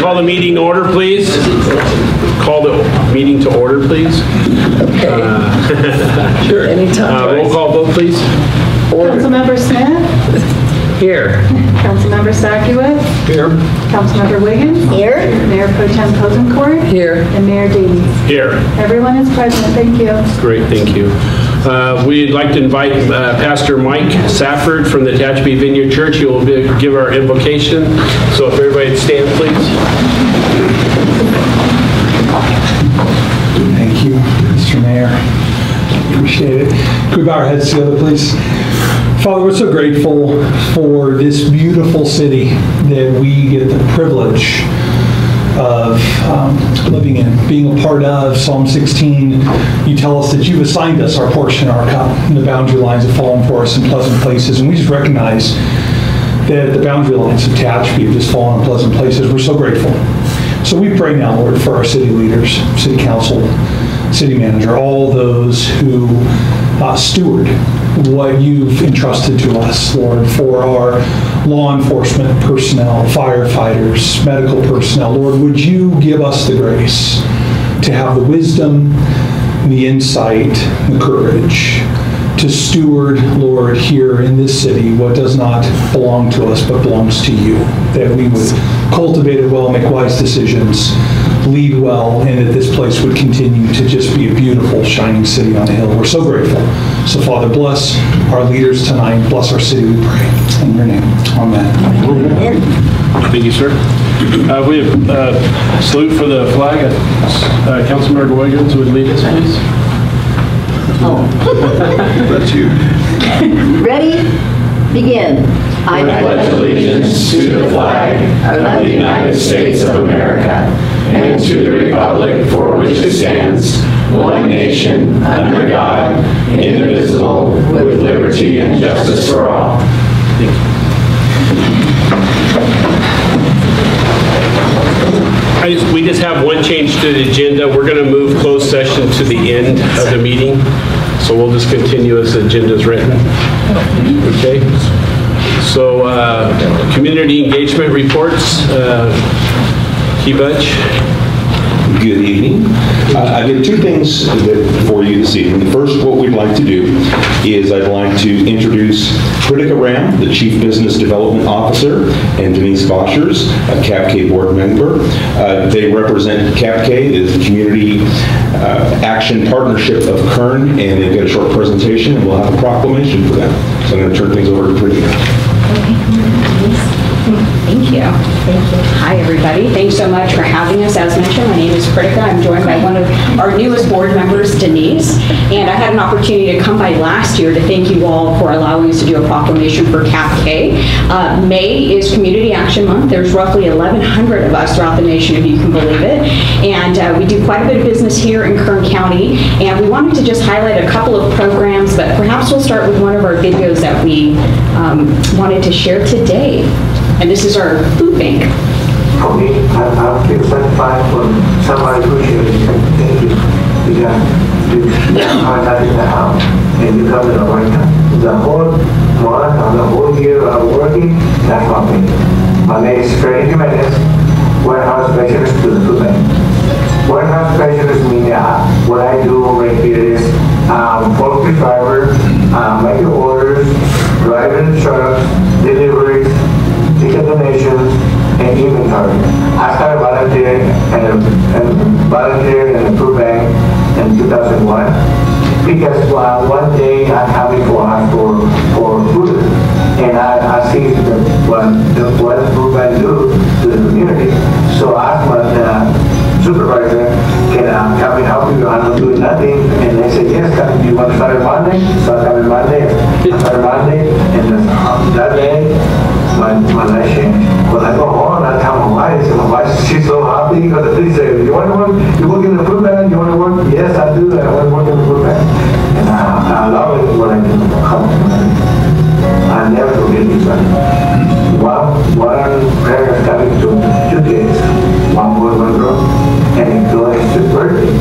call the meeting to order, please. Call the meeting to order, please. Sure. Anytime. Roll call vote, please. Councilmember Smith? Here. Councilmember Starkiewicz? Here. Councilmember Wiggins? Here. Mayor Pro Tem Posencourt? Here. And Mayor Davies? Here. Everyone is present. Thank you. Great, thank you. We'd like to invite Pastor Mike Safford from the Tehachapi Vineyard Church. He will give our invocation. So if everybody would stand, please. Thank you, Mr. Mayor. Appreciate it. Could we bow our heads together, please? Father, we're so grateful for this beautiful city that we get the privilege of living in, being a part of. Psalm 16, you tell us that you've assigned us our portion, our cup, and the boundary lines have fallen for us in pleasant places. And we just recognize that the boundary lines of Tehachapi have just fallen in pleasant places. We're so grateful. So we pray now, Lord, for our city leaders, city council, city manager, all those who steward what you've entrusted to us, Lord, for our law enforcement personnel, firefighters, medical personnel. Lord, would you give us the grace to have the wisdom, the insight, the courage to steward, Lord, here in this city what does not belong to us but belongs to you, that we would cultivate it well, make wise decisions, lead well, and that this place would continue to just be a beautiful, shining city on a hill. We're so grateful. So, Father, bless our leaders tonight. Bless our city, we pray. In your name, amen. Thank you, sir. We have salute for the flag. Councilmember Wiggins would lead us, please. Oh. That's you. Ready? Begin. I pledge allegiance to the flag of the United States of America and to the republic for which it stands, one nation, under God, indivisible, with liberty and justice for all. We just have one change to the agenda. We're going to move closed session to the end of the meeting. So we'll just continue as the agenda is written. Okay. So community engagement reports. Kibach. Good evening. I did two things for you this evening. The first, what we'd like to do is I'd like to introduce Kritika Ram, the Chief Business Development Officer, and Denise Boschers, a CAPK board member. They represent CAPK, the Community Action Partnership of Kern, and they've got a short presentation, and we'll have a proclamation for them. So I'm going to turn things over to Kritika. Thank you. Thank you. Hi, everybody. Thanks so much for having us. As mentioned, my name is Kritika. I'm joined by one of our newest board members, Denise. And I had an opportunity to come by last year to thank you all for allowing us to do a proclamation for CAPK. May is Community Action Month. There's roughly 1,100 of us throughout the nation, if you can believe it. And we do quite a bit of business here in Kern County. And we wanted to just highlight a couple of programs, but perhaps we'll start with one of our videos that we wanted to share today. And this is our food bank. For me, I feel satisfied for somebody appreciating it. Thank you. Because you are not in the house and you come to the right time. The whole month or the whole year of working, that's my opinion. My name is Freddy Jimenez, warehouse specialist to the food bank. Warehouse specialist means what I do right here is forklift driver, making orders, driving trucks, deliveries, ticket donations, and inventory. I started volunteering in the food bank in 2001 because one day I come for food and I see what the food bank do to the community. So I asked my supervisor, can I come and help you? I'm not doing nothing. And they said, yes, do you want to start on Monday? So I started Monday. And that day, my life changed. When I go home, I tell my wife, she's so happy because she said, you want to work? You work in the food bank? You want to work? Yes, I do. I want to work in the food bank. And I love it when I do. I never forget this one. One parent coming to 2 kids, one boy, one girl, and it goes to birthday.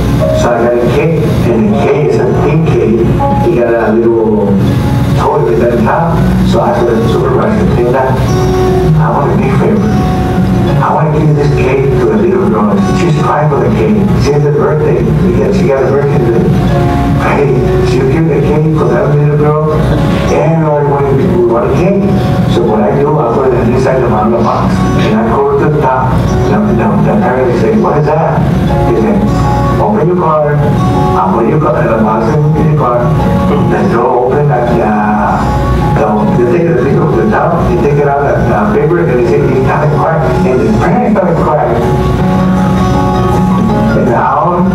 So I got a cake, and the cake is a pink cake. He got a little toy with that top. So I said to the supervisor, I want a big favor. I want to give this cake buy for the cake. Since the birthday, because she got a birthday. Hey, she give the cake for that little girl. Everybody want a cake. So what I do, I put it inside the box. And I go to the top. The parents say, what is that? They say, open your car. I'll put your car in the box in your car. Then door open you take the thing off the top, you take it out of the paper, and they say, he started crying. And the parents started crying. And now,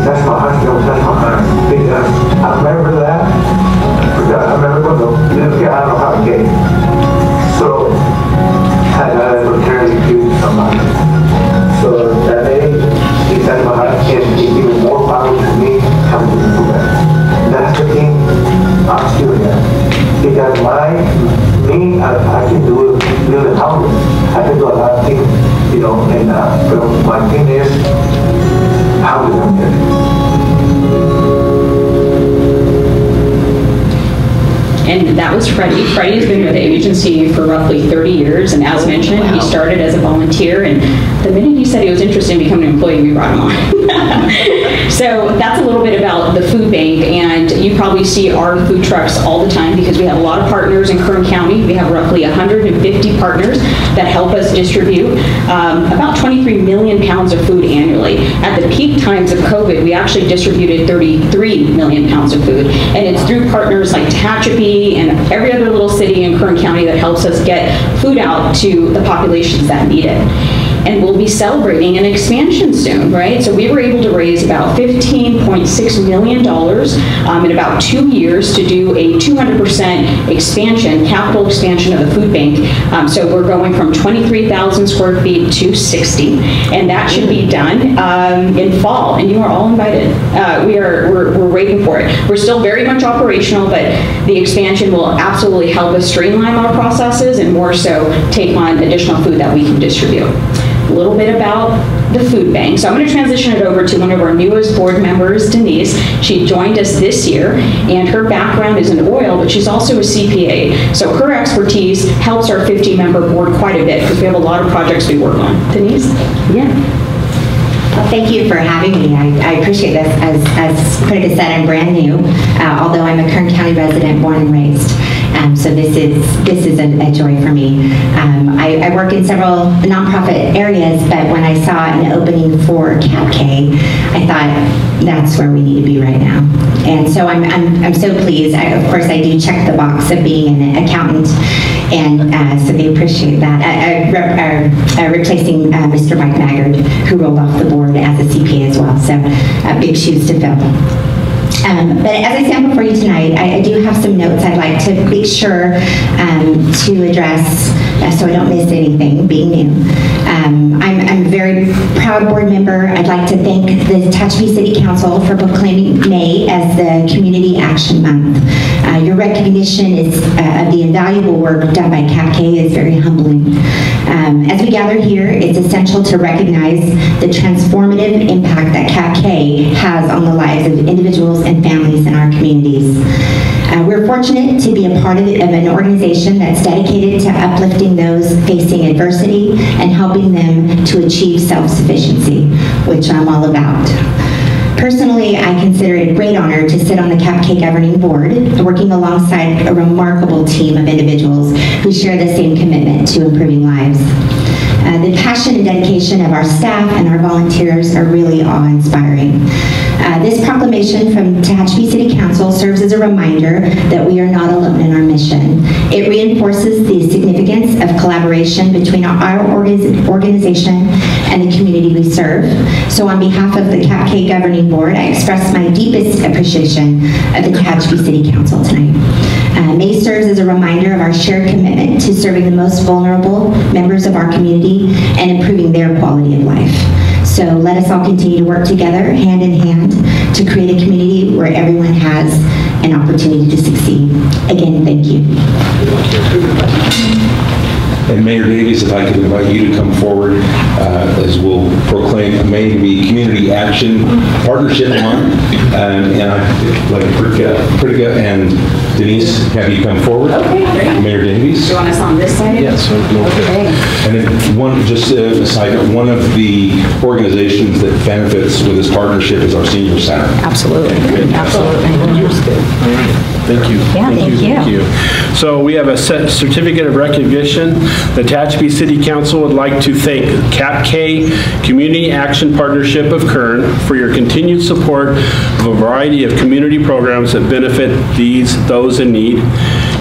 that's my husband, that's my heart. Because I remember that. Because I remember when the little kid, I don't know how it came. So, I returned to somebody. So that day, he said my heart, and he gave more power to me coming to the food. That's the thing I'm doing that. Because I can do it really hard. I can do a lot of things, and but my thing is, how do I get it? And that was Freddie. Freddie's been with the agency for roughly 30 years, and as mentioned, he started as a volunteer, and the minute he said he was interested in becoming an employee, we brought him on. So that's a little bit about the food bank, and you probably see our food trucks all the time because we have a lot of partners in Kern County. We have roughly 150 partners that help us distribute about 23 million pounds of food annually. At the peak times of COVID, we actually distributed 33 million pounds of food, and it's through partners like Tehachapi and every other little city in Kern County that helps us get food out to the populations that need it. And we'll be celebrating an expansion soon, right? So we were able to raise about $15.6 million in about 2 years to do a 200% expansion, capital expansion of the food bank. So we're going from 23,000 square feet to 60, and that should be done in fall, and you are all invited. We're waiting for it. We're still very much operational, but the expansion will absolutely help us streamline our processes and more so take on additional food that we can distribute. A little bit about the food bank. So I'm going to transition it over to one of our newest board members, Denise. She joined us this year, and her background is in oil, but she's also a CPA. So her expertise helps our 50-member board quite a bit because we have a lot of projects we work on. Denise? Yeah. Well, thank you for having me. I appreciate this. As Critica said, I'm brand new, although I'm a Kern County resident, born and raised. So this is a joy for me. I work in several nonprofit areas, but when I saw an opening for CAPK, I thought that's where we need to be right now. And so I'm so pleased. Of course, I do check the box of being an accountant, and so they appreciate that. Replacing Mr. Mike Maggard, who rolled off the board as a CPA as well. So big shoes to fill. But as I stand before you tonight, I do have some notes I'd like to make sure to address so I don't miss anything, being new. I'm a very proud board member. I'd like to thank the Tehachapi City Council for proclaiming May as the Community Action Month. Your recognition of the invaluable work done by CAPK is very humbling. As we gather here, it's essential to recognize the transformative impact that CAPK has on the lives of individuals and families in our communities. We're fortunate to be a part of an organization that's dedicated to uplifting those facing adversity and helping them to achieve self-sufficiency, which I'm all about. Personally, I consider it a great honor to sit on the CAPK governing board, working alongside a remarkable team of individuals who share the same commitment to improving lives. The passion and dedication of our staff and our volunteers are really awe-inspiring. This proclamation from Tehachapi City Council serves as a reminder that we are not alone in our mission. It reinforces the significance of collaboration between our organization and the community we serve. So on behalf of the CAPK Governing Board, I express my deepest appreciation of the Tehachapi City Council tonight. May serves as a reminder of our shared commitment to serving the most vulnerable members of our community and improving their quality of life. So let us all continue to work together, hand in hand, to create a community where everyone has an opportunity to succeed. Again, thank you. And Mayor Davies, if I could invite you to come forward as we'll proclaim May to be Community Action Partnership Month. And I'd like Pritika and Denise, have you come forward. Okay, great. Mayor Davies. Do you want us on this side? Yes. Okay. And then just a side note, one of the organizations that benefits with this partnership is our senior center. Absolutely. Absolutely. Thank you. Yeah, thank you. So we have a certificate of recognition. The Tehachapi City Council would like to thank CAPK Community Action Partnership of Kern for your continued support of a variety of community programs that benefit those in need.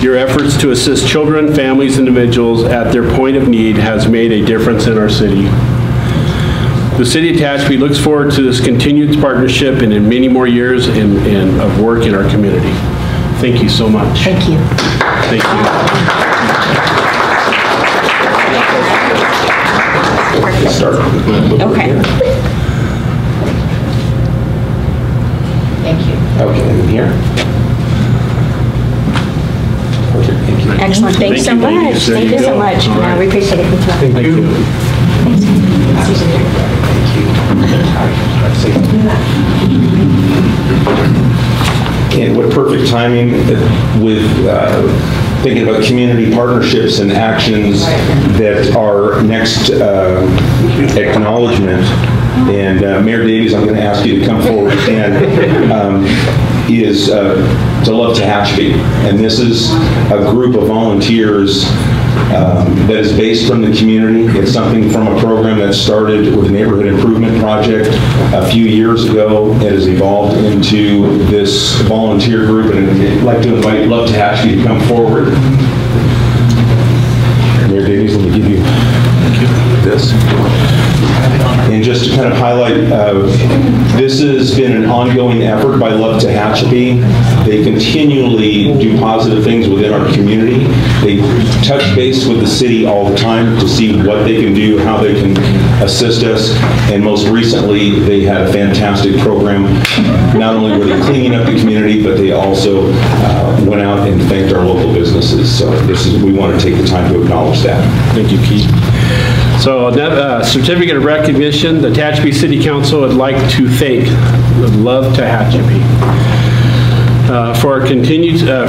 Your efforts to assist children, families, and individuals at their point of need has made a difference in our city. The City of Tehachapi looks forward to this continued partnership and in many more years of work in our community. Thank you so much. Thank you. Thank you. Let's start. Okay. Thank you. Okay, and here. Perfect, thank you. Excellent. Thanks so Thank you, much. ladies. There Thank you you so go. much. All right. We appreciate it. Thank you. And what perfect timing with thinking about community partnerships and actions that are next acknowledgement. And Mayor Davies, I'm going to ask you to come forward and is to Love Tehachapi. And this is a group of volunteers that is based from the community. It's something from a program that started with a neighborhood improvement project a few years ago. It has evolved into this volunteer group, and I'd like to invite Love Tehachapi to come forward. Mayor Davies, let me give you this. And just to kind of highlight, this has been an ongoing effort by Love Tehachapi. They continually do positive things within our community. They touch base with the city all the time to see what they can do, how they can assist us. And most recently, they had a fantastic program. Not only were they cleaning up the community, but they also went out and thanked our local businesses. So we want to take the time to acknowledge that. Thank you, Keith. So certificate of recognition, the Tehachapi City Council would like to thank Love Tehachapi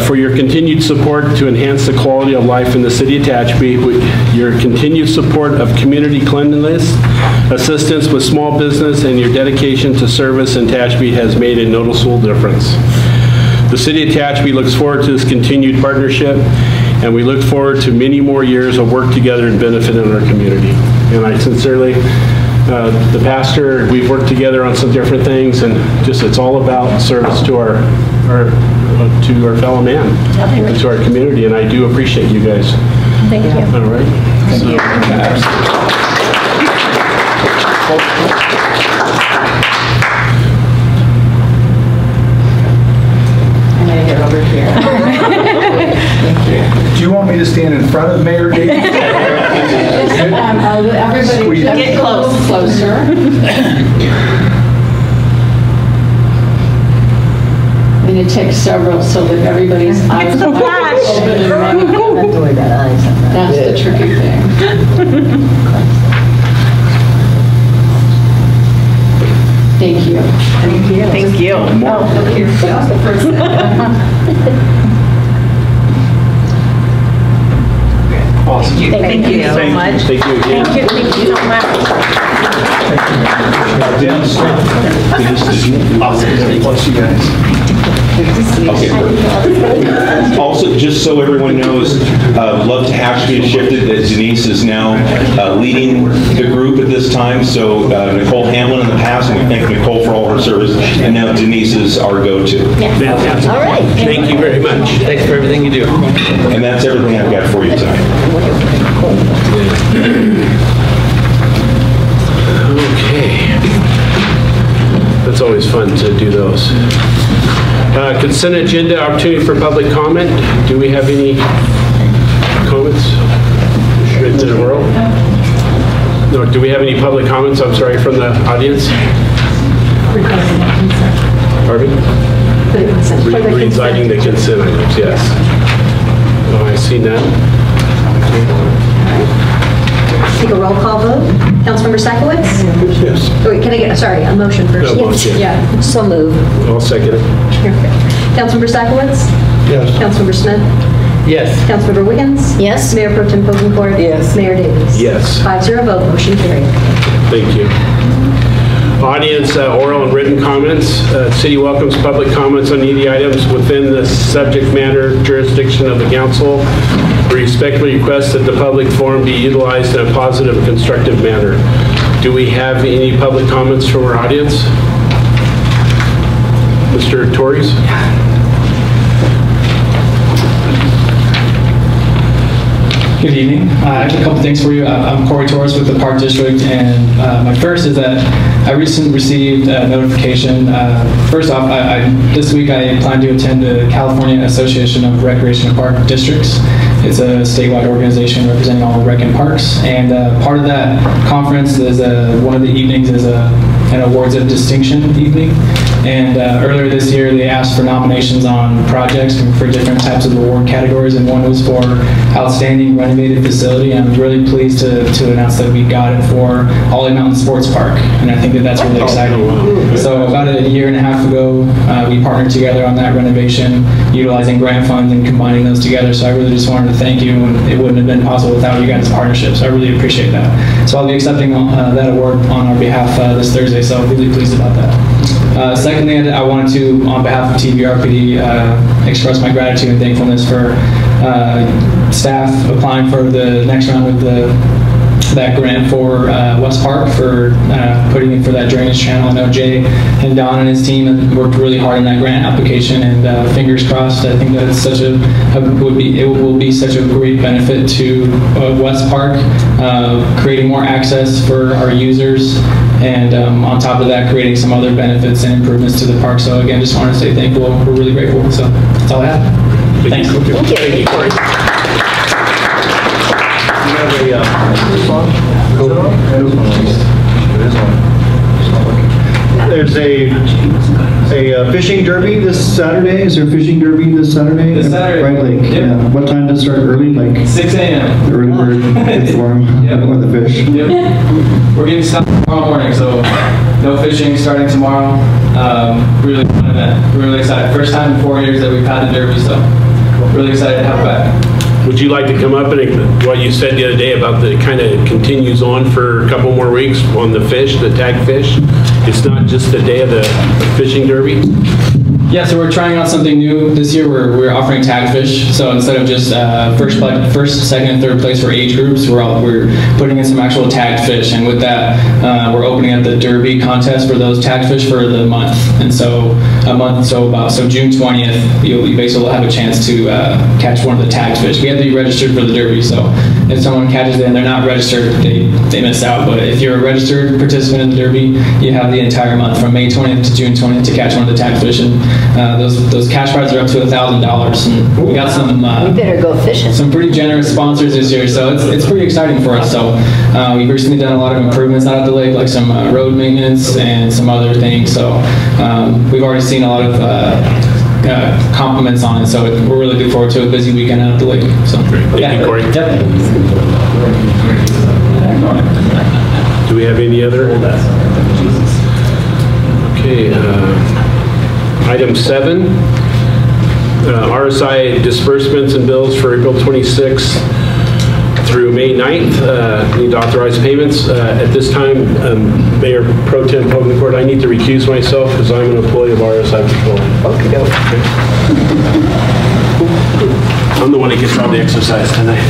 for your continued support to enhance the quality of life in the city of Tehachapi, your continued support of community cleanliness, assistance with small business, and your dedication to service in Tehachapi has made a noticeable difference. The city of Tehachapi looks forward to this continued partnership, and we look forward to many more years of work together and benefit in our community. And I sincerely, the pastor, we've worked together on some different things, and just it's all about service to our fellow man, and to our community, and I do appreciate you guys. Thank you. All right. Thank you. I'm going to get over here. Do you want me to stand in front of Mayor Davies? Everybody get closer. I'm going to take several so that everybody's eyes are open and ready. That's the tricky thing. Thank you. Thank you. Thank you. Oh, look here. That was the first thing. Awesome. Thank you so much. Thank you again. Thank you so much. Bless you guys. Okay, perfect. Also, just so everyone knows, Love Tehachapi has shifted, that Denise is now leading the group at this time. So Nicole Hamlin in the past, and we thank Nicole for all her service, and now Denise is our go-to. Fantastic. All right. Thank you very much. Thanks for everything you do. And that's everything I've got for you tonight. Okay. That's always fun to do those. Consent agenda, opportunity for public comment. Do we have any comments? Straight to the world? No, do we have any public comments, I'm sorry, from the audience? Pardon me? Reciting the consent items, yes. Oh, I see that. Okay. Take a roll call vote. Councilmember Sakowicz? Yes. Oh, wait, can I get, sorry, a motion first? No, motion. Yeah. So move. I'll second it. Councilmember Sakowicz? Yes. Councilmember Smith? Yes. Councilmember Wiggins? Yes. Mayor Pro Tem Pokencourt? Yes. Mayor Davies? Yes. 5-0 vote, motion carried. Thank you. Audience oral and written comments. City welcomes public comments on any items within the subject matter jurisdiction of the council. We respectfully request that the public forum be utilized in a positive and constructive manner. Do we have any public comments from our audience? Mr. Torres? Good evening. I have a couple things for you. I'm Corey Torres with the Park District, and my first is that I recently received a notification. First off, this week I plan to attend the California Association of Recreation and Park Districts. It's a statewide organization representing all rec and parks, and part of that conference is one of the evenings is an awards of distinction evening. And earlier this year, they asked for nominations on projects for different types of award categories, and one was for outstanding renovated facility. And I'm really pleased to announce that we got it for Holly Mountain Sports Park, and I think that that's really exciting. So about a year and a half ago, we partnered together on that renovation, utilizing grant funds and combining those together. So I really just wanted to thank you, and it wouldn't have been possible without you guys' partnership. So I really appreciate that. So I'll be accepting that award on our behalf this Thursday. So I'm really pleased about that. Secondly, I wanted to, on behalf of TVRPD, express my gratitude and thankfulness for staff applying for the next round of that grant for West Park for putting in for that drainage channel. I know Jay and Don and his team have worked really hard on that grant application, and fingers crossed. I think that it's it will be such a great benefit to West Park, creating more access for our users, and on top of that, creating some other benefits and improvements to the park. So again, just wanted to say thank you. We're really grateful. So that's all I have. Thanks. Thank you, Corey. There's a fishing derby this Saturday. Is there a fishing derby this Saturday? This Saturday. Right Lake. Yep. Yeah. What time does it start? Early? Like 6 a.m. The early bird form Yep. with the fish. Yep. We're getting started tomorrow morning, so no fishing starting tomorrow. Really fun event. We're really excited. First time in 4 years that we've had the derby, so really excited to have it back. Would you like to come up and what you said the other day about the kind of continues on for a couple more weeks on the fish, the tag fish? It's not just the day of the fishing derby? Yeah, so we're trying out something new this year. We're offering tag fish. So instead of just first, second, and third place for age groups, we're putting in some actual tagged fish. And with that, we're opening up the derby contest for those tagged fish for the month. And so so June 20th, you basically will have a chance to catch one of the tagged fish. We have to be registered for the derby, so if someone catches it and they're not registered, they miss out. But if you're a registered participant in the derby, you have the entire month from May 20th to June 20th to catch one of the tagged fish. And those cash prizes are up to $1,000, and we got some. We better go fishing. Some pretty generous sponsors this year, so it's pretty exciting for us. So we've recently done a lot of improvements out at the lake, like some road maintenance and some other things. So we've already seen a lot of compliments on it. So we're really looking forward to a busy weekend out at the lake. So Thank you, Corey. Yep. Do we have any other? Okay. Item 7, RSI disbursements and bills for April 26th through May 9th. Need to authorize payments. At this time, Mayor Pro Tem Pokencourt, I need to recuse myself because I'm an employee of RSI Patrol. Okay. I'm the one that gets all the exercise tonight.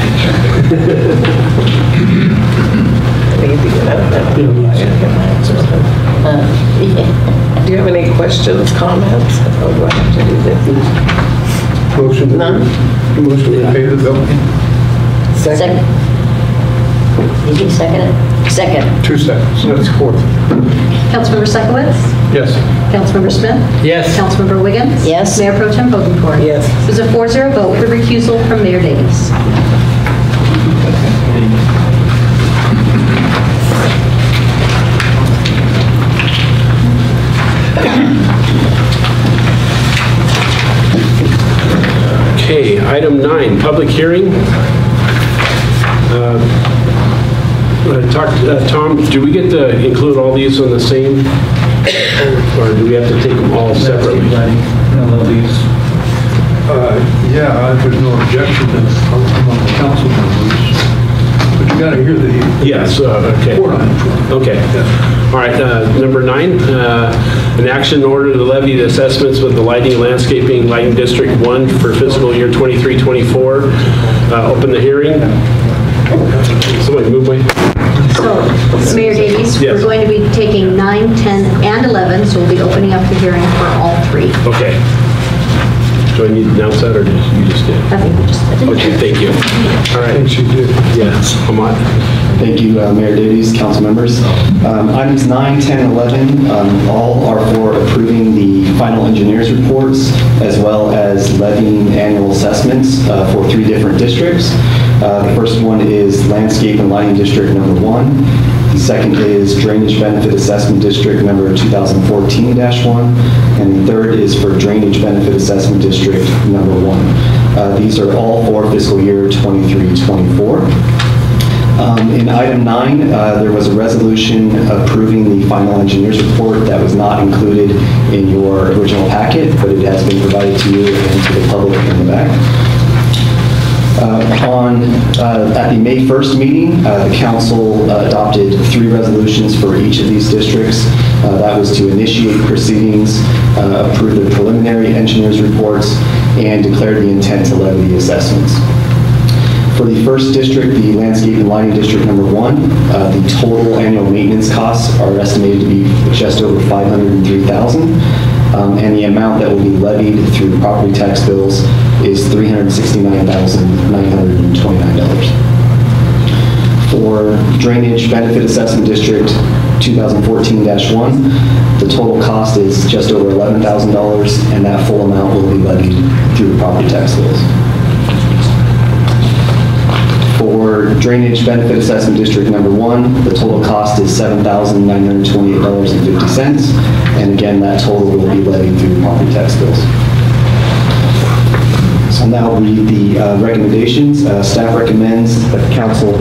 Do you have any questions, comments? Or do I have to do this? Motion. None? Motion to pay the bill. Second. Did you second it? Second. 2 seconds. That's fourth. Councilmember Sakowicz? Yes. Councilmember Smith? Yes. Councilmember Wiggins? Yes. Mayor Pro Tem Pokencourt? Yes. It was a 4-0 vote with recusal from Mayor Davies. Okay, item 9, public hearing. Tom, do we get to include all these on the same, or do we have to take them all separately? Yeah, there's no objection among the council members, but you gotta hear the Yes, okay. report on each one. Okay. All right, number 9, an action in order to levy the assessments with the lighting and landscaping lighting district 1 for fiscal year 23-24. Open the hearing. Somebody move my. So, Mayor Davies, Yes. we're going to be taking 9, 10, and 11, so we'll be opening up the hearing for all 3. Okay. Do I need to announce that, or you just did? I think we just did. Okay, thank you. All right. Thanks, you did. Yes, Ahmad. Thank you, Mayor Davies, council members. Items 9, 10, and 11 all are for approving the final engineers reports as well as levying annual assessments for 3 different districts. The first one is landscape and lighting district number 1. The second is drainage benefit assessment district number 2014-1. And the third is for drainage benefit assessment district number 1. These are all for fiscal year 23-24. In item 9, there was a resolution approving the final engineer's report that was not included in your original packet, but it has been provided to you and to the public in the back. At the May 1st meeting, the council adopted 3 resolutions for each of these districts. That was to initiate proceedings, approve the preliminary engineer's reports, and declare the intent to levy the assessments. For the first district, the landscape and lighting district number 1, the total annual maintenance costs are estimated to be just over $503,000, and the amount that will be levied through property tax bills is $369,929. For drainage benefit assessment district 2014-1, the total cost is just over $11,000, and that full amount will be levied through property tax bills. For drainage benefit assessment district number 1, the total cost is $7,928.50, and again, that total will be levied through property tax bills. So now I'll read the recommendations. Staff recommends that the council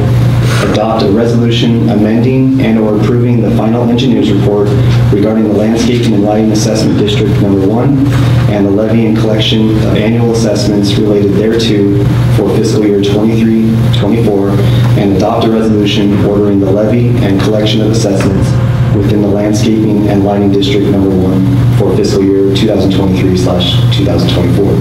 adopt a resolution amending and/or approving the final engineer's report regarding the landscaping and lighting assessment district number 1 and the levy and collection of annual assessments related thereto for fiscal year 23-24, and adopt a resolution ordering the levy and collection of assessments within the landscaping and lighting district number 1 for fiscal year 2023/2024.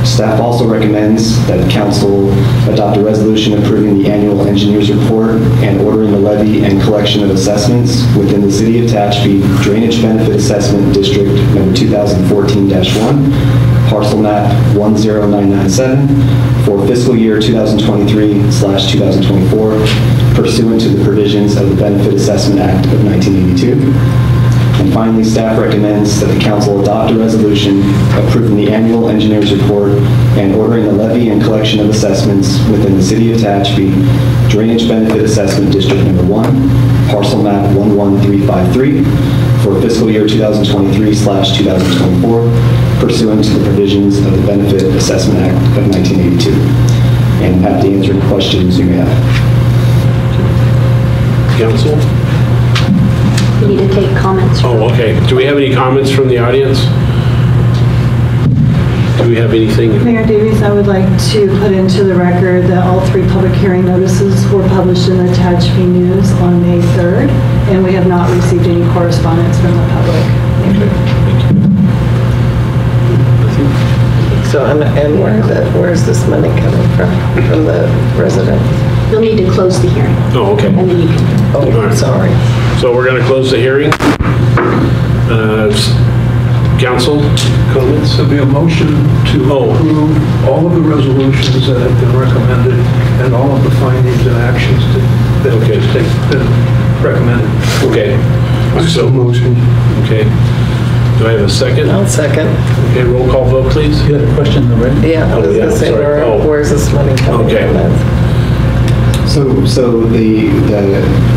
Staff also recommends that council adopt a resolution approving the annual engineer's report and ordering the levy and collection of assessments within the City of Tehachapi Drainage Benefit Assessment District number 2014-1, parcel map 10997 for fiscal year 2023/2024 pursuant to the provisions of the Benefit Assessment Act of 1982. And finally, staff recommends that the council adopt a resolution approving the annual engineer's report and ordering the levy and collection of assessments within the City of Tehachapi Drainage Benefit Assessment District number 1, parcel map 11353 for fiscal year 2023/2024 pursuant to the provisions of the Benefit Assessment Act of 1982. And I'm happy to answer any questions you may have. Council? We need to take comments. Oh, okay. Do we have any comments from the audience? Do we have anything? Mayor Davies, I would like to put into the record that all 3 public hearing notices were published in the Tehachapi News on May 3rd, and we have not received any correspondence from the public. Thank you. So, and where's this money coming from the residents? You'll need to close the hearing. Oh, okay. And then you can. Oh, right. sorry. So we're going to close the hearing. Council comments? There'll be a motion to approve all of the resolutions that have been recommended and all of the findings and actions that have been recommended. Okay. So motion. Okay. Do I have a second? I'll second. Okay, roll call vote, please. You had a question already? Yeah, I was going to say, where's this money coming from? So it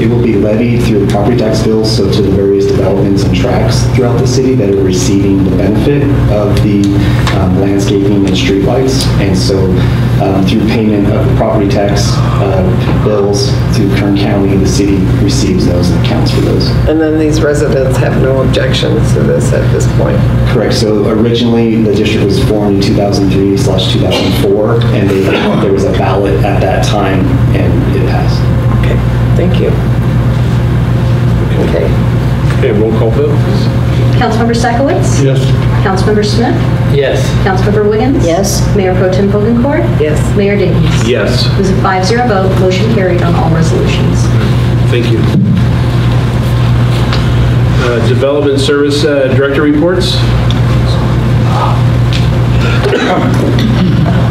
will be levied through property tax bills, so to the various developments and tracks throughout the city that are receiving the benefit of the landscaping and streetlights. And so through payment of the property tax bills through Kern County. The city receives those and accounts for those. And then these residents have no objections to this at this point? Correct. So originally the district was formed in 2003/2004, and there was a ballot at that time, and it passed. Okay, thank you. Okay. Okay, roll call vote. Councilmember Sakowicz? Yes. Councilmember Smith? Yes. Councilmember Wiggins? Yes. Mayor Pro Tem Hogencourt? Yes. Mayor Denise? Yes. It was a 5-0 vote, motion carried on all resolutions. Thank you. Development Service Director reports.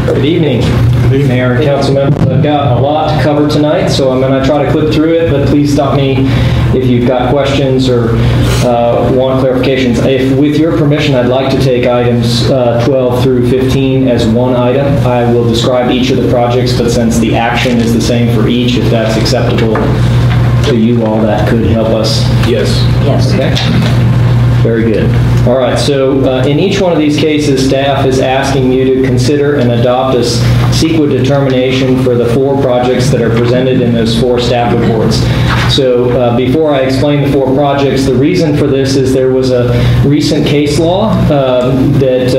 Good evening, Mayor and council members. I've got a lot to cover tonight, so I'm going to try to clip through it, but please stop me if you've got questions or want clarifications. If, with your permission, I'd like to take items 12 through 15 as one item. I will describe each of the projects, but since the action is the same for each, if that's acceptable to you all, that could help us. Yes. Yes. Okay. Very good. All right, so in each one of these cases, staff is asking you to consider and adopt a CEQA determination for the 4 projects that are presented in those 4 staff reports. So before I explain the 4 projects, the reason for this is there was a recent case law that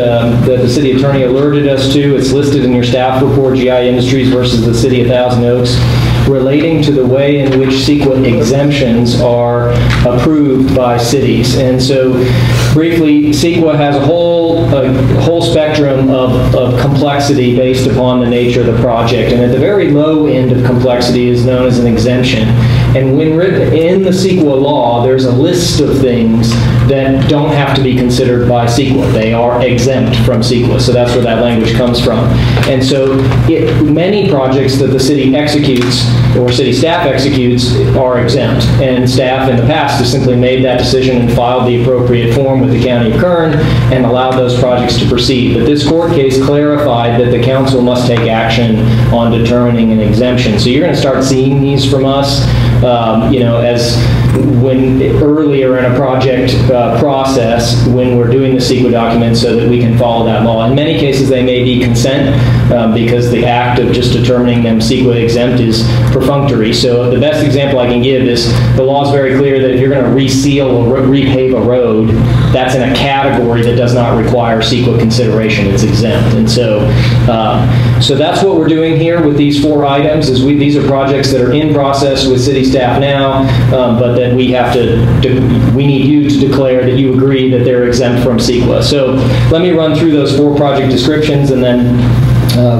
the city attorney alerted us to. It's listed in your staff report, GI Industries versus the City of Thousand Oaks, relating to the way in which CEQA exemptions are approved by cities. And so briefly, CEQA has a whole spectrum of complexity based upon the nature of the project. And at the very low end of complexity is known as an exemption. And when written in the CEQA law, there's a list of things that don't have to be considered by CEQA. They are exempt from CEQA. So that's where that language comes from. And so many projects that the city executes or city staff executes are exempt. And staff in the past has simply made that decision and filed the appropriate form with the County of Kern and allowed those projects to proceed. But this court case clarified that the council must take action on determining an exemption. So you're going to start seeing these from us, as when earlier in a project process when we're doing the CEQA document so that we can follow that law. In many cases, they may be consent because the act of just determining them CEQA exempt is perfunctory. So the best example I can give is the law is very clear that if you're going to reseal or repave a road, that's in a category that does not require CEQA consideration. It's exempt. And so so that's what we're doing here with these 4 items. Is these are projects that are in process with city staff now, but that we need you to declare that you agree that they're exempt from CEQA. So let me run through those 4 project descriptions, and then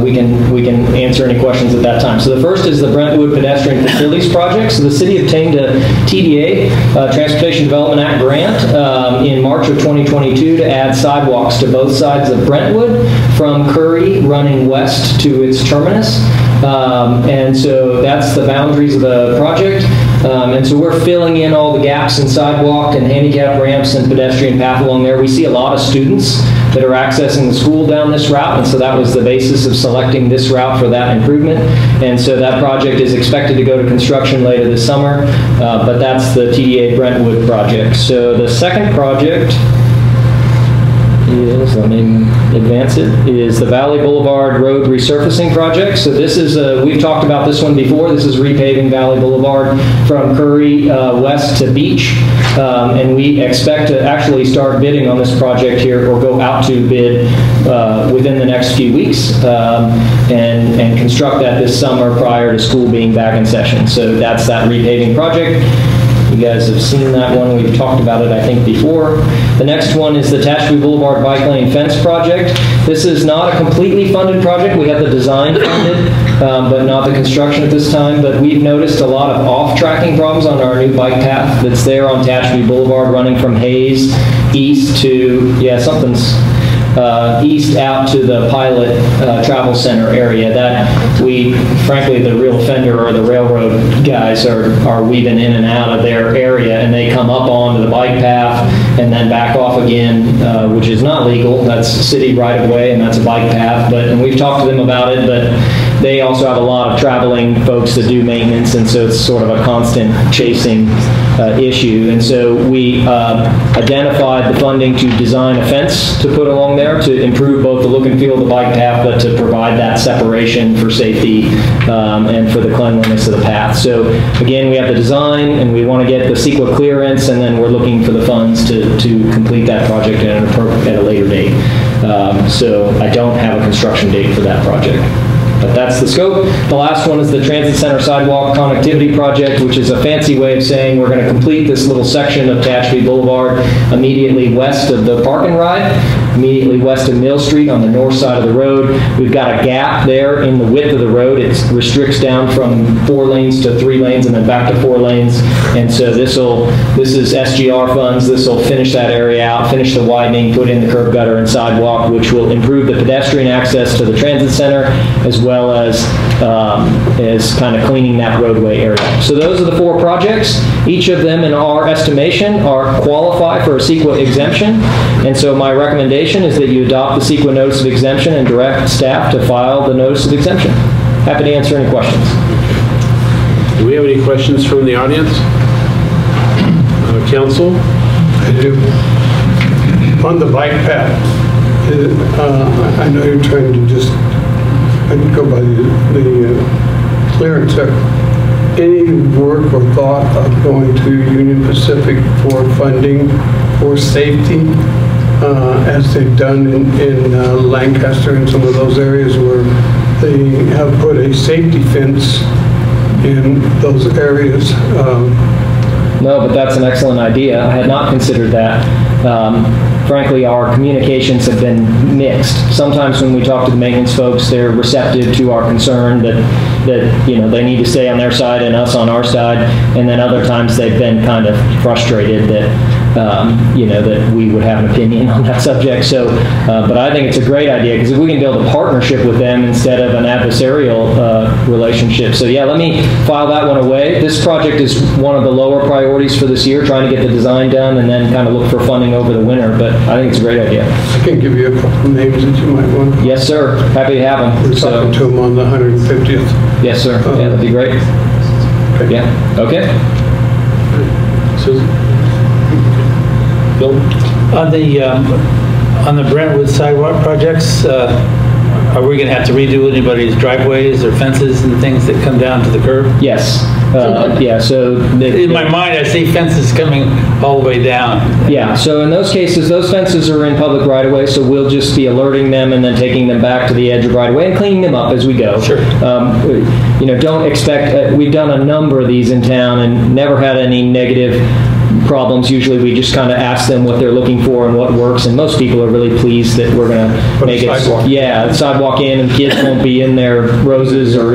we can answer any questions at that time. So the first is the Brentwood Pedestrian Facilities Project. So the city obtained a TDA, Transportation Development Act grant, in March of 2022 to add sidewalks to both sides of Brentwood from Curry running west to its terminus. And so that's the boundaries of the project. And so we're filling in all the gaps in sidewalk and handicap ramps and pedestrian path along there. We see a lot of students that are accessing the school down this route, and so that was the basis of selecting this route for that improvement. And so that project is expected to go to construction later this summer, but that's the TDA Brentwood project. So the second project is, let me advance it, is the Valley Boulevard Road Resurfacing Project. So this is, we've talked about this one before. This is repaving Valley Boulevard from Curry west to Beach. And we expect to actually start bidding on this project here, or go out to bid within the next few weeks, and construct that this summer prior to school being back in session. So that's that repaving project. You guys have seen that one. We've talked about it, I think, before. The next one is the Tehachapi Boulevard Bike Lane Fence Project. This is not a completely funded project. We have the design funded, but not the construction at this time. But we've noticed a lot of off-tracking problems on our new bike path that's there on Tehachapi Boulevard, running from Hayes east to, east out to the Pilot Travel Center area. That frankly, the real offender or the railroad guys are weaving in and out of their area, and they come up onto the bike path and then back off again, which is not legal. That's city right of way, and that's a bike path. And we've talked to them about it, but they also have a lot of traveling folks that do maintenance, and so it's sort of a constant chasing issue. And so we identified the funding to design a fence to put along there to improve both the look and feel of the bike path, but to provide that separation for safety and for the cleanliness of the path. So again, we have the design, and we want to get the CEQA clearance, and then we're looking for the funds to complete that project at a later date. So I don't have a construction date for that project. But that's the scope. The last one is the Transit Center Sidewalk Connectivity Project, which is a fancy way of saying we're going to complete this little section of Tehachapi Boulevard immediately west of the Park and Ride, immediately west of Mill Street on the north side of the road. We've got a gap there in the width of the road. It restricts down from 4 lanes to 3 lanes and then back to 4 lanes. And so this is SGR funds. This will finish that area out, finish the widening, put in the curb gutter and sidewalk, which will improve the pedestrian access to the transit center, as well as kind of cleaning that roadway area. So those are the 4 projects. Each of them, in our estimation, qualify for a CEQA exemption. And so my recommendation is that you adopt the CEQA notice of exemption and direct staff to file the notice of exemption. Happy to answer any questions. Do we have any questions from the audience? Council? I do. On the bike path, I know you're trying to just go by the clearance there. Any work or thought of going to Union Pacific for funding for safety, as they've done in Lancaster and some of those areas where they have put a safety fence in those areas? No, but that's an excellent idea. I had not considered that. Frankly, our communications have been mixed. Sometimes when we talk to the maintenance folks, they're receptive to our concern that they need to stay on their side and us on our side, and then other times they've been kind of frustrated that that we would have an opinion on that subject. So, but I think it's a great idea, because if we can build a partnership with them instead of an adversarial relationship. So yeah, let me file that one away. This project is one of the lower priorities for this year, trying to get the design done and then kind of look for funding over the winter, but I think it's a great idea. I can give you a couple of names that you might want. Yes, sir. Happy to have them. We're talking to them on the 150th. Yes, sir. Yeah, that'd be great. Okay. Yeah. Okay. Susan? Bill? On the Brentwood sidewalk projects, are we going to have to redo anybody's driveways or fences and things that come down to the curb? Yes. Yeah, so... In my mind, I see fences coming all the way down. Yeah, so in those cases, those fences are in public right-of-way, so we'll just be alerting them and then taking them back to the edge of right-of-way and cleaning them up as we go. Sure. Don't expect... we've done a number of these in town and never had any negative problems. Usually we just kind of ask them what they're looking for and what works, and most people are really pleased that we're going to make it. Yeah, sidewalk in, and kids won't be in their roses or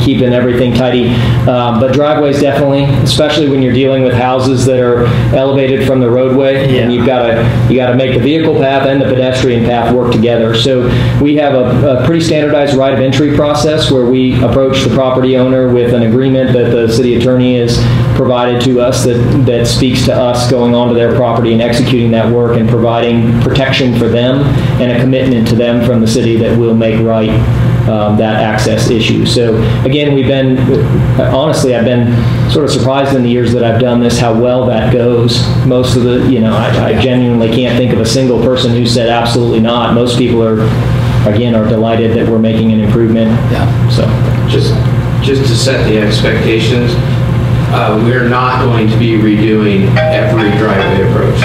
keeping everything tidy. But driveways definitely, especially when you're dealing with houses that are elevated from the roadway, and you got to make the vehicle path and the pedestrian path work together. So we have a pretty standardized right of entry process where we approach the property owner with an agreement that the city attorney has provided to us that speaks to us going onto their property and executing that work and providing protection for them and a commitment to them from the city that will make right that access issue. So again, honestly, I've been sort of surprised in the years that I've done this how well that goes. Most of the, I genuinely can't think of a single person who said absolutely not. Most people are delighted that we're making an improvement. Yeah. So just to set the expectations, we're not going to be redoing every driveway approach.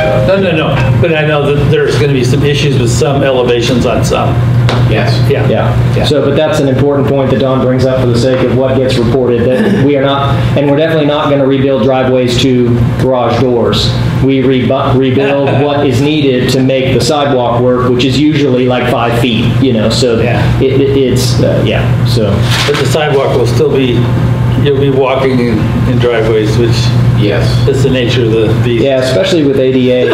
No. But I know that there's going to be some issues with some elevations on some. Yes. Yeah. So, but that's an important point that Don brings up for the sake of what gets reported, that we are not, and we're definitely not going to rebuild driveways to garage doors. We rebuild what is needed to make the sidewalk work, which is usually like 5 feet, so yeah. So. But the sidewalk will still be, you'll be walking in driveways, which is the nature of the beast. Yeah, especially with ADA,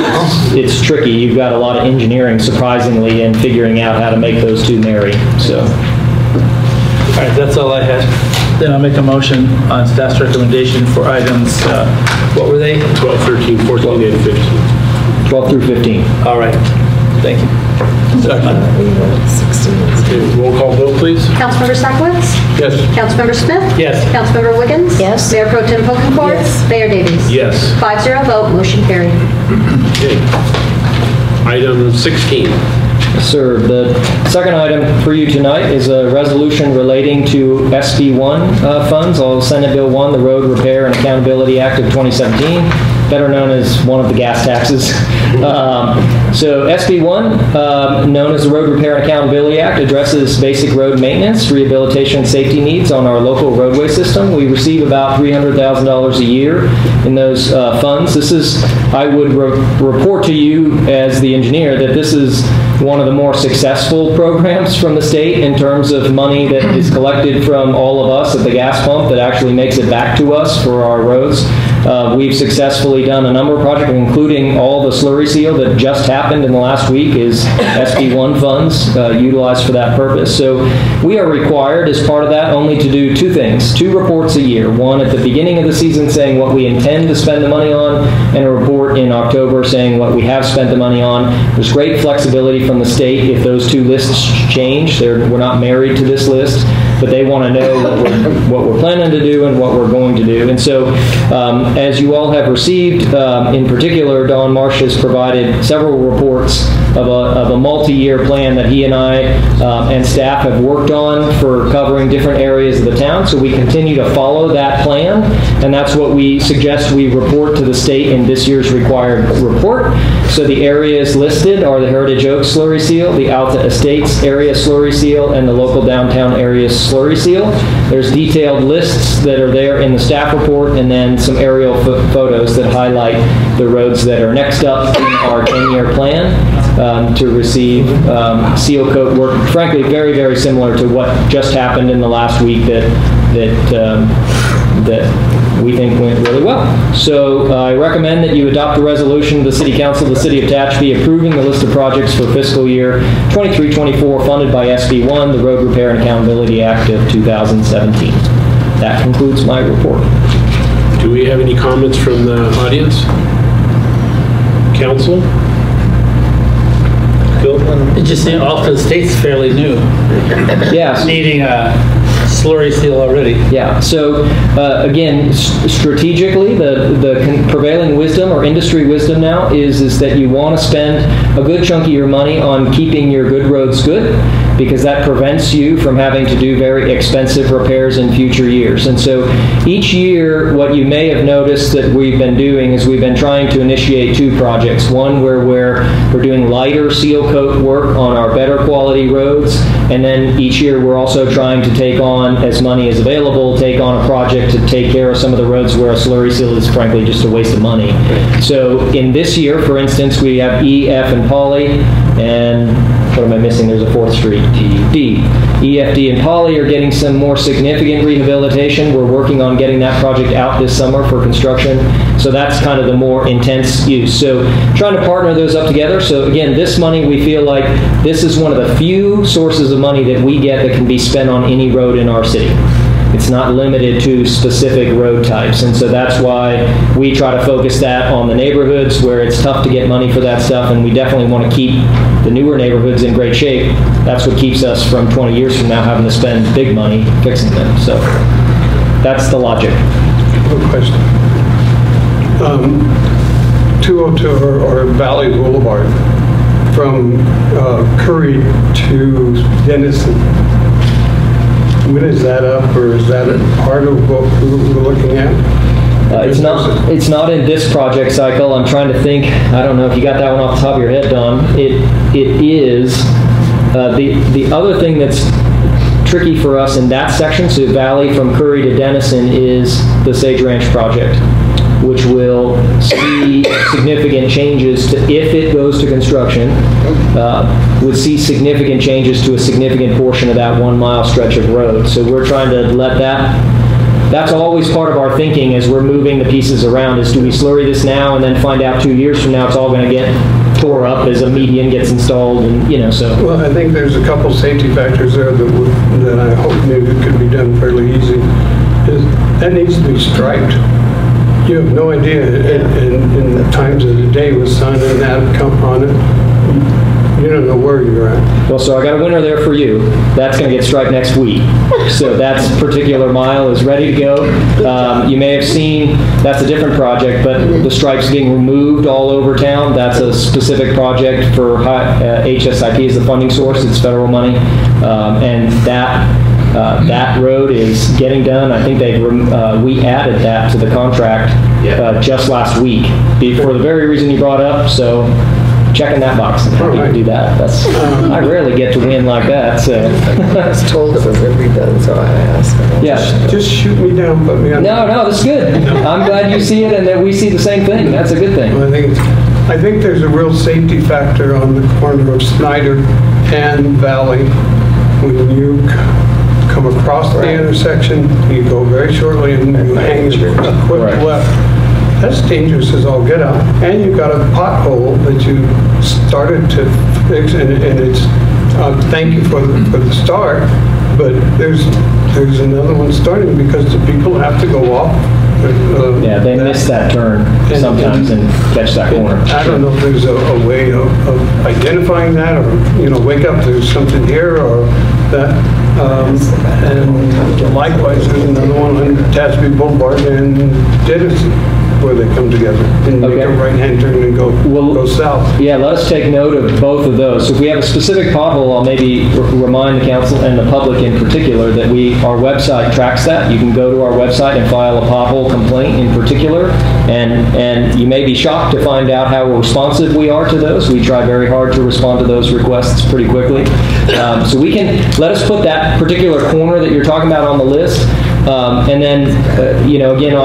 it's tricky. You've got a lot of engineering, surprisingly, in figuring out how to make those two marry. So, all right, that's all I had. Then I'll make a motion on staff's recommendation for items. What were they? 12, 13, 14, and 15. 12 through 15. All right. Thank you. Okay, roll call vote, please. Councilmember Stockwitz? Yes. Councilmember Smith? Yes. Councilmember Wiggins? Yes. Mayor Pro Tem Polkencourt? Yes. Mayor Davies? Yes. 5-0 vote, motion carried. Okay. Item 16. Sir, the second item for you tonight is a resolution relating to SB1 funds, all Senate Bill 1, the Road Repair and Accountability Act of 2017, better known as one of the gas taxes. So SB1, known as the Road Repair and Accountability Act, addresses basic road maintenance, rehabilitation, and safety needs on our local roadway system. We receive about $300,000 a year in those funds. This is, I would report to you as the engineer that this is one of the more successful programs from the state in terms of money that is collected from all of us at the gas pump that actually makes it back to us for our roads. We've successfully done a number of projects, including all the slurry seal that just happened in the last week is SB1 funds utilized for that purpose. So we are required as part of that only to do two things, 2 reports a year. One at the beginning of the season saying what we intend to spend the money on, and a report in October saying what we have spent the money on. There's great flexibility from the state if those 2 lists change. We're not married to this list, but they want to know what we're planning to do and what we're going to do. And so as you all have received, in particular, Don Marsh has provided several reports of a multi-year plan that he and I and staff have worked on for covering different areas of the town. So we continue to follow that plan, and that's what we suggest we report to the state in this year's required report. So the areas listed are the Heritage Oaks Slurry Seal, the Alta Estates Area Slurry Seal, and the local downtown area slurry seal. There's detailed lists that are there in the staff report, and then some aerial photos that highlight the roads that are next up in our 10-year plan to receive seal coat work. Frankly, very, very similar to what just happened in the last week that we think went really well. So I recommend that you adopt a resolution of the City Council of the City of Tehachapi approving the list of projects for fiscal year 23-24 funded by SB1, the Road Repair and Accountability Act of 2017. That concludes my report. Do we have any comments from the audience? Council? Bill? Just saying, Alta Estates fairly new. Yes. Needing a slurry seal already. Yeah, so again, strategically, the prevailing wisdom or industry wisdom now is that you want to spend a good chunk of your money on keeping your good roads good, because that prevents you from having to do very expensive repairs in future years. And so each year, what you may have noticed that we've been doing is we've been trying to initiate 2 projects. One where we're doing lighter seal coat work on our better quality roads, and then each year we're also trying to take on, as money is available, take on a project to take care of some of the roads where a slurry seal is frankly just a waste of money. So in this year, for instance, we have E, F, and Poly, and what am I missing? There's a 4th street, D. E, F, D, and Poly are getting some more significant rehabilitation. We're working on getting that project out this summer for construction. So that's kind of the more intense use. So trying to partner those up together. So again, this money, we feel like this is one of the few sources of money that we get that can be spent on any road in our city. It's not limited to specific road types. And so that's why we try to focus that on the neighborhoods where it's tough to get money for that stuff, and we definitely want to keep the newer neighborhoods in great shape. That's what keeps us from 20 years from now having to spend big money fixing them. So that's the logic. One question. 202 or Valley Boulevard from Curry to Denison. When is that up, or is that a part of what we're looking at? It's not in this project cycle. I'm trying to think. I don't know if you got that one off the top of your head, Don. It is. The other thing that's tricky for us in that section, so Valley from Curry to Denison, is the Sage Ranch project, which will see significant changes to, if it goes to construction, would see significant changes to a significant portion of that 1 mile stretch of road. So we're trying to let that's always part of our thinking as we're moving the pieces around, is do we slurry this now and then find out 2 years from now it's all going to get tore up as a median gets installed, and so. Well, I think there's a couple safety factors there that I hope maybe could be done fairly easy. That needs to be striped. You have no idea in the times of the day with sun and that come on it. You don't know where you're at. Well, so I got a winner there for you. That's going to get striped next week. So that particular mile is ready to go. You may have seen, that's a different project, but the stripes being removed all over town. That's a specific project for HSIP as the funding source. It's federal money. And that road is getting done. I think we added that to the contract just last week for the very reason you brought up. So checking that box. I'm happy to do that. That's I rarely get to win like that. So I was told it was going to be done, so I asked. Yeah, just shoot me down, put me on. No, that's good. I'm glad you see it and that we see the same thing. That's a good thing. Well, I think there's a real safety factor on the corner of Snyder and Valley when you come across the intersection. You go very shortly and you hang a quick left. That's dangerous as all get out. And you've got a pothole that you started to fix, and it's, thank you for the start, but there's another one starting because the people have to go off. Yeah, they miss that turn sometimes and catch that corner. I don't know if there's a way of identifying that, or, wake up, there's something here, or that. And likewise, there's another one on Tehachapi Boulevard and Denison, where they come together and make a right-hand turn and go south. Yeah, let us take note of both of those. So if we have a specific pothole, I'll maybe remind the council and the public in particular that our website tracks that. You can go to our website and file a pothole complaint in particular, and you may be shocked to find out how responsive we are to those. We try very hard to respond to those requests pretty quickly. So we can, let us put that particular corner that you're talking about on the list, and then, again,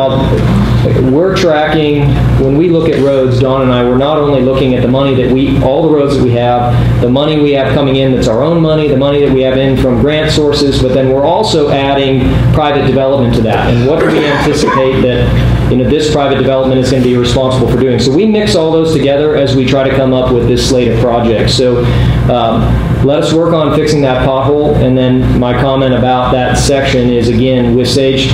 we're tracking, when we look at roads, Dawn and I, we're not only looking at the money that all the roads that we have, the money we have coming in that's our own money, the money that we have in from grant sources, but then we're also adding private development to that. And what do we anticipate that this private development is going to be responsible for doing? So we mix all those together as we try to come up with this slate of projects. So let us work on fixing that pothole. And then my comment about that section is, again, with Sage,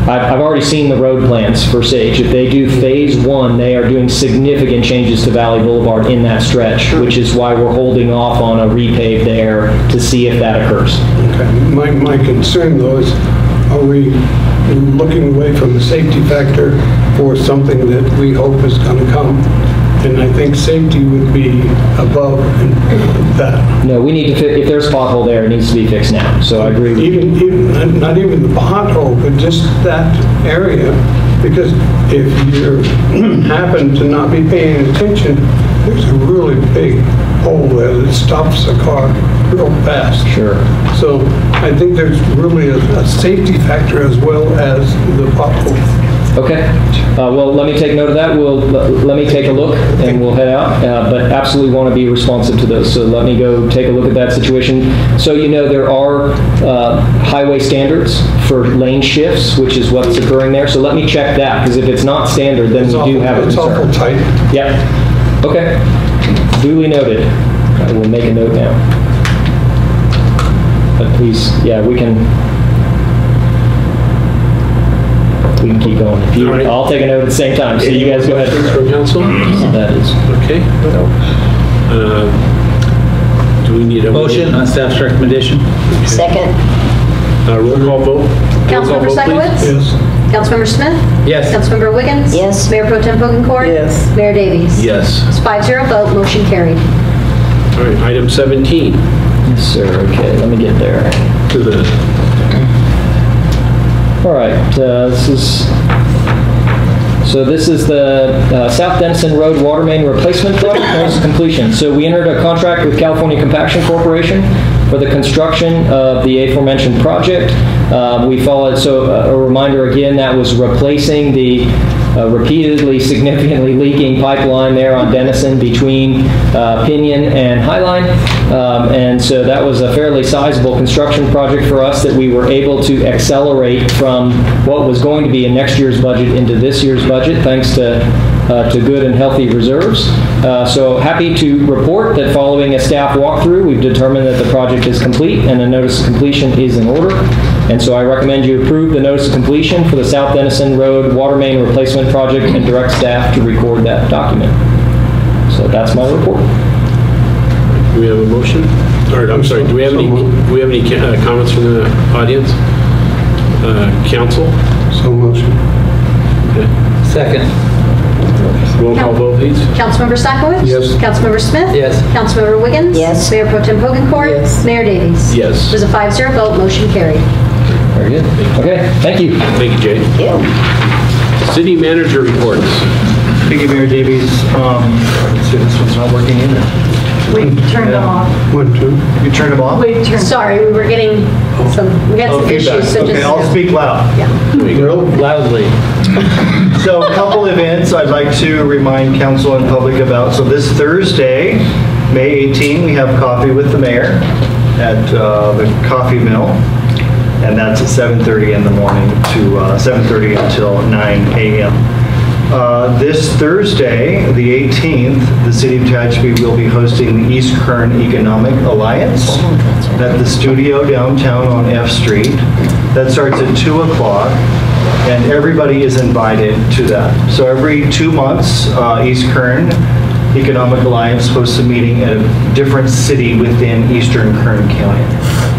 I've already seen the road plans for Sage. If they do phase 1, they are doing significant changes to Valley Boulevard in that stretch, which is why we're holding off on a repave there to see if that occurs. Okay. My concern, though, is are we looking away from the safety factor for something that we hope is going to come? And I think safety would be above that. No, we need to if there's a pothole there, it needs to be fixed now. So I agree with you. Not even the pothole, but just that area. Because if you happen to not be paying attention, there's a really big hole there that stops the car real fast. Sure. So I think there's really a safety factor as well as the pothole. Okay. Well, let me take note of that. Let me take a look and we'll head out. But absolutely want to be responsive to those. So let me go take a look at that situation. So there are highway standards for lane shifts, which is what's occurring there. So let me check that, because if it's not standard, then we do have a concern. It's awful tight. Yep. Okay. Duly noted. I will make a note now. But please, we can keep going. I'll take a note at the same time. So you guys go ahead. From council? That is. Okay. Do we need a motion on staff's recommendation? Okay. Second. Roll call vote. Councilmember Sekowitz? Yes. Councilmember Smith? Yes. Councilmember Wiggins? Yes. Mayor Pro Tem Pokencourt? Yes. Mayor Davies? Yes. It's 5-0 vote, motion carried. All right, item 17. Yes, sir. Okay, let me get there. To the... All right, this is the South Denison Road Water Main Replacement Project, notice of completion. So we entered a contract with California Compaction Corporation for the construction of the aforementioned project. We followed, a reminder again, that was replacing the repeatedly, significantly leaking pipeline there on Denison between Pinion and Highline. And so that was a fairly sizable construction project for us that we were able to accelerate from what was going to be in next year's budget into this year's budget, thanks to good and healthy reserves. So happy to report that following a staff walkthrough, we've determined that the project is complete and a notice of completion is in order. And so I recommend you approve the notice of completion for the South Denison Road Water Main Replacement Project and direct staff to record that document. So that's my report. Do we have a motion? Or, I'm sorry, do we have any comments from the audience? Council? So motion. Okay. Second. Roll call vote, please. Councilmember Sakowicz? Yes. Councilmember Smith? Yes. Councilmember Wiggins? Yes. Mayor Pro Tem Pokencourt? Yes. Mayor Davies? Yes. It was a 5-0 vote, motion carried. Very good. Okay, thank you. Thank you, Jay. City manager reports. Thank you, Mayor Davies. Let's see, this one's not working either. We turned them off. 1, 2. You turned them off? Sorry, we were getting we had some feedback. issues, so Okay, just. I'll speak loud. Real loudly. So a couple events I'd like to remind council and public about. So this Thursday, May 18, we have coffee with the mayor at the Coffee Mill. And that's at 7:30 in the morning to 7:30 until 9 a.m. This Thursday, the 18th, the City of Tehachapi will be hosting the East Kern Economic Alliance at the studio downtown on F Street. That starts at 2 o'clock, and everybody is invited to that. So every 2 months, East Kern Economic Alliance hosts a meeting at a different city within Eastern Kern County.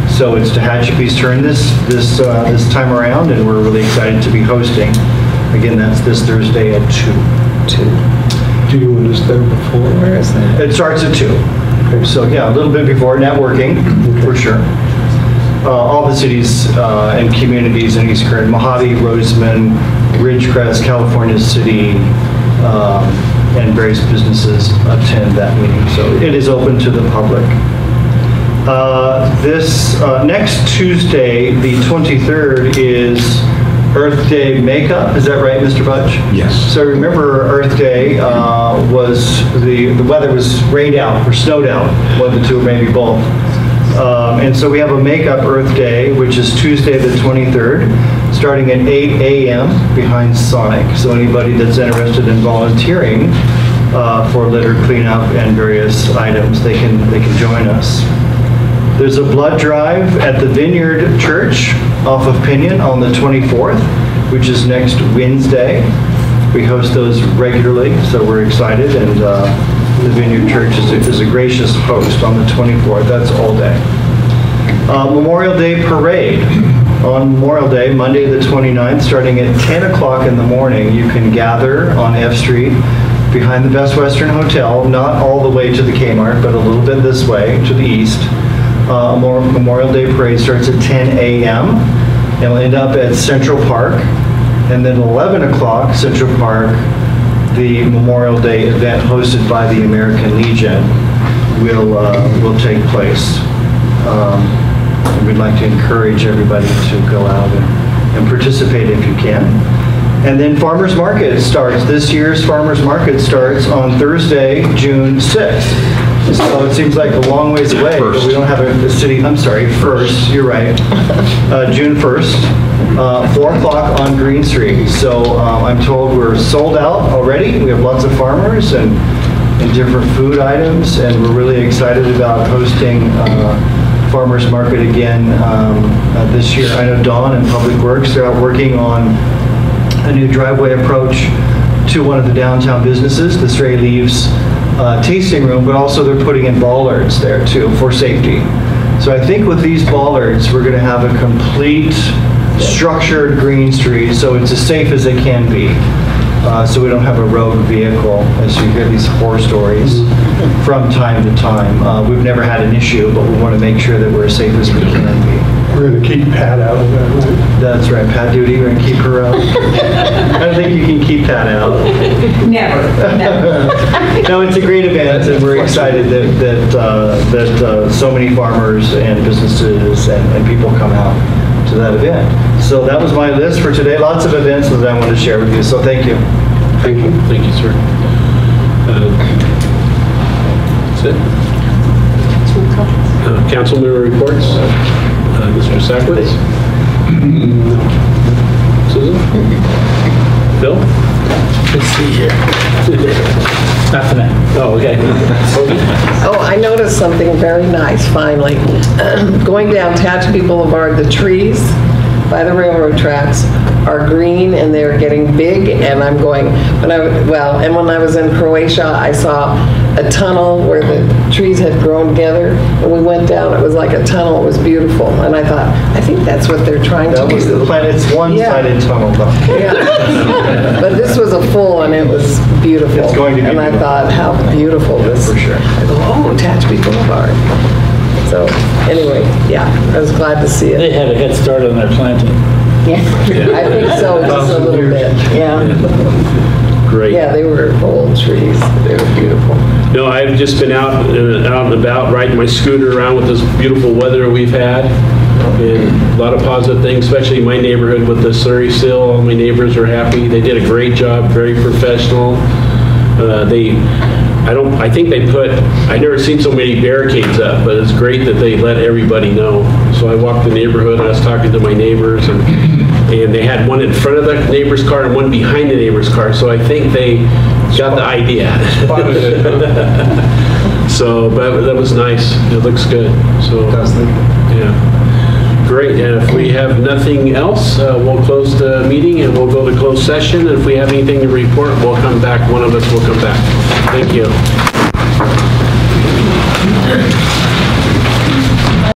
So it's Tehachapi's turn this time around, and we're really excited to be hosting. Again, that's this Thursday at 2. Do you want us there before? Where is that? It starts at 2. Okay. So yeah, a little bit before, networking, for sure. All the cities and communities in East Kern, Mojave, Roseman, Ridgecrest, California City, and various businesses attend that meeting. So it is open to the public. This next Tuesday, the 23rd, is Earth Day makeup. Is that right, Mr. Budge? Yes. So remember, Earth Day was the weather was rained out or snowed out, one of the two, or maybe both. And so we have a makeup Earth Day, which is Tuesday the 23rd, starting at 8 a.m. behind Sonic. So anybody that's interested in volunteering for litter cleanup and various items, they can join us. There's a blood drive at the Vineyard Church off of Pinion on the 24th, which is next Wednesday. We host those regularly, so we're excited, and the Vineyard Church is a gracious host on the 24th. That's all day. Memorial Day Parade. On Memorial Day, Monday the 29th, starting at 10 o'clock in the morning, you can gather on F Street behind the Best Western Hotel, not all the way to the Kmart, but a little bit this way to the east. Memorial Day Parade starts at 10 a.m. It'll end up at Central Park, and then 11 o'clock, Central Park, the Memorial Day event hosted by the American Legion will take place. And we'd like to encourage everybody to go out and participate if you can. And then Farmers Market starts. This year's Farmers Market starts on Thursday, June 6th. So it seems like a long ways away, but we don't have a city, I'm sorry, 1st, you're right. June 1st, 4 o'clock on Green Street. So I'm told we're sold out already. We have lots of farmers and different food items, and we're really excited about hosting Farmers Market again this year. I know Dawn and Public Works, they're out working on a new driveway approach to one of the downtown businesses, the Stray Leaves tasting room, but also they're putting in bollards there too for safety. So I think with these bollards, we're going to have a complete structured Green Street, so it's as safe as it can be. So we don't have a rogue vehicle, as you hear these horror stories from time to time. We've never had an issue, but we want to make sure that we're as safe as we can be. We're going to keep Pat out of that, right? That's right, Pat Duty, we're going to keep her out. I don't think you can keep Pat out. Never. No, it's a great event, and we're excited that so many farmers and businesses and people come out to that event. So that was my list for today. Lots of events that I want to share with you, so thank you. Thank you. Thank you, sir. That's it. Council member reports. Mr. Sakowicz? No. Susan? Bill? Good to see you. Not tonight. Oh, okay. Oh, I noticed something very nice, finally. Going down Tehachapi Boulevard, the trees by the railroad tracks are green and they're getting big, and I'm going, when I was in Croatia, I saw a tunnel where the trees had grown together, and we went down, it was like a tunnel, it was beautiful, and I thought, I think that's what they're trying to do. That was the plan, it's one-sided tunnel though. Yeah. But this was a full one, it was beautiful. It's going to be And I thought, how beautiful this. For sure. I go, oh, Tehachapi Boulevard. So, anyway, yeah, I was glad to see it. They had a head start on their planting. Yeah, I think so, just a little bit, yeah. Great. Yeah, they were old trees, they were beautiful. No, I've just been out and about riding my scooter around with this beautiful weather we've had. And a lot of positive things, especially in my neighborhood with the slurry seal. All my neighbors are happy. They did a great job, very professional. I think they put, I've never seen so many barricades up, but it's great that they let everybody know. So I walked the neighborhood, I was talking to my neighbors, and they had one in front of the neighbor's car and one behind the neighbor's car. So I think they got the idea. So, but that was nice. It looks good. So, yeah. Great, and if we have nothing else, we'll close the meeting and we'll go to closed session. And if we have anything to report, we'll come back. One of us will come back. Thank you.